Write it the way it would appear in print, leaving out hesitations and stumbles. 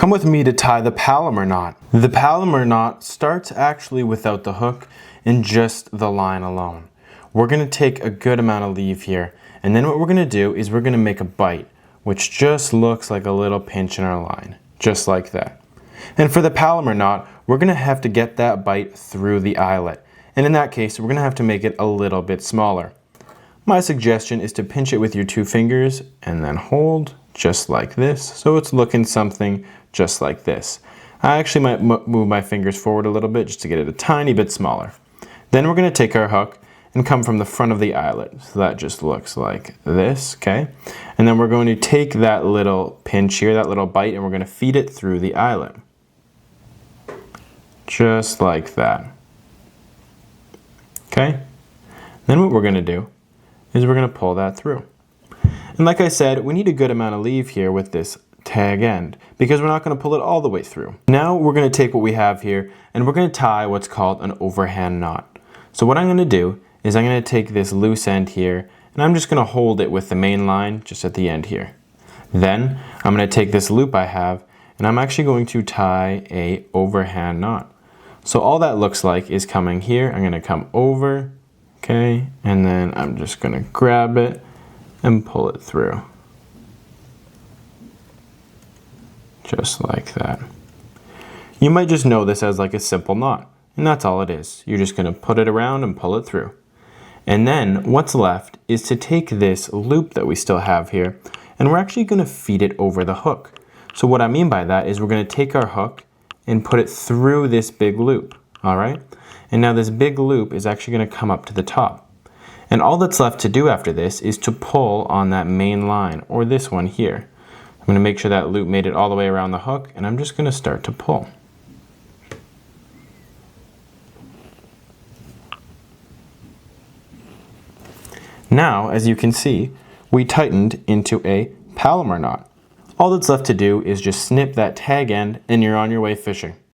Come with me to tie the Palomar knot. The Palomar knot starts actually without the hook and just the line alone. We're going to take a good amount of leave here, and then what we're going to do is we're going to make a bight, which just looks like a little pinch in our line, just like that. And for the Palomar knot, we're going to have to get that bight through the eyelet, and in that case, we're going to have to make it a little bit smaller. My suggestion is to pinch it with your 2 fingers and then hold just like this, so it's looking something just like this. I actually might move my fingers forward a little bit just to get it a tiny bit smaller. Then we're going to take our hook and come from the front of the eyelet, so that just looks like this, okay? And then we're going to take that little pinch here, that little bight, and we're going to feed it through the eyelet. Just like that. Okay? Then what we're going to do is we're going to pull that through. And like I said, we need a good amount of leave here with this tag end because we're not going to pull it all the way through. Now we're going to take what we have here and we're going to tie what's called an overhand knot. So what I'm going to do is I'm going to take this loose end here and I'm just going to hold it with the main line just at the end here. Then I'm going to take this loop I have and I'm actually going to tie a overhand knot. So all that looks like is coming here. I'm going to come over, okay, and then I'm just going to grab it and pull it through. Just like that. You might just know this as like a simple knot, and that's all it is. You're just going to put it around and pull it through. And then what's left is to take this loop that we still have here, and we're actually going to feed it over the hook. So what I mean by that is we're going to take our hook and put it through this big loop, all right? And now this big loop is actually going to come up to the top. And all that's left to do after this is to pull on that main line, or this one here. I'm going to make sure that loop made it all the way around the hook, and I'm just going to start to pull. Now, as you can see, we tightened into a Palomar knot. All that's left to do is just snip that tag end, and you're on your way fishing.